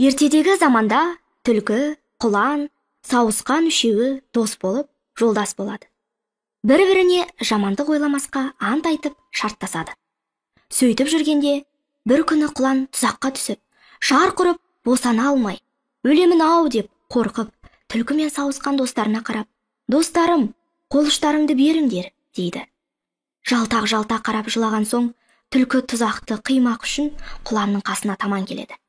Ертедегі заманда түлкі, құлан, сауысқан үшеуі дос болып, жолдас болады. Бір-біріне жамандық ойламасқа ант айтып шарттасады. Сөйтіп жүргенде, бір күні құлан тұзаққа түсіп, шарқ ұрып босана алмай, өлемін-ау деп қорқып, түлкі мен сауысқан достарына қарап, «Достарым, қол ұштарыңды беріңдер», дейді. Жалтақ-жалтақ қарап жылаған соң, түлкі тұзақты қимақ үшін құланның қасына таман келеді.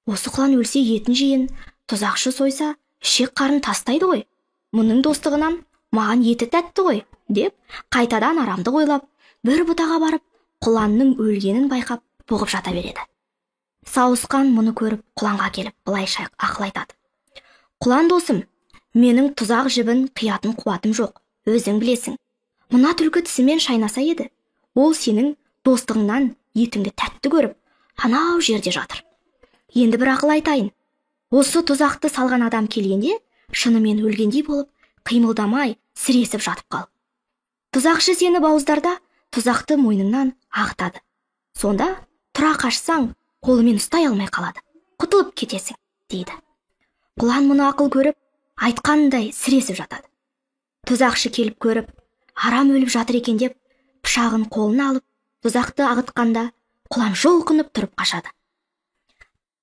Осы құлан өлсе етін жейін, тұзақшы сойса, ішек қарын тастайды ғой. Мұның достығынан маған еті тәтті ғой, деп қайтадан арамды ойлап, бір бұтаға барып, құланның өлгенін байқап, бұғып жата береді. Сауысқан мұны көріп, құланға келіп, былайша ақыл айтады. «Құлан досым, менің тұзақ жібін қиятын қуатым жоқ, өзің білесің. Мына түлкі тісімен шайнаса еді, ол сенің достығыңнан етіңді тәтті көріп, анау жерде жатыр. Енді бір ақыл айтайын. Осы тұзақты салған адам келгенде, шынымен өлгендей болып, қимылдамай, сіресіп жатып қал. Тұзақшы сені бауыздарда тұзақты мойныңнан ағытады. Сонда тұра қашсаң, қолымен ұстай алмай қалады. Құтылып кетесің», дейді. Құлан мұны ақыл көріп, айтқандай сіресіп жатады. Тұзақшы келіп көріп, арам өліп жатыр екен деп, пышағын қолына алып, тұзақты ағытқанда, құлан жұлқынып тұрып қашады.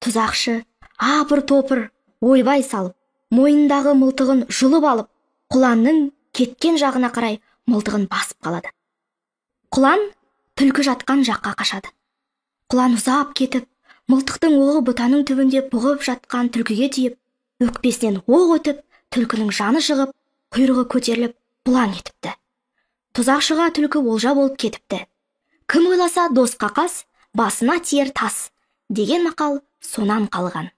Тұзақшы апыр-топыр ойбай салып, мойнындағы мылтығын жұлып алып, құланның кеткен жағына қарай мылтығын басып қалады. Құлан түлкі жатқан жаққа қашады. Құлан ұзап кетіп, мылтықтың оғы бұтаның түбінде бұғып жатқан түлкіге тиіп, өкпесінен оқ өтіп, түлкінің жаны шығып, құйрығы көтеріліп, бұлаң етіпті. Тұзақшыға түлкі олжа болып кетіпті. Кім ойласа досқа қас, басына тиер тас, деген мақал сонан қалған.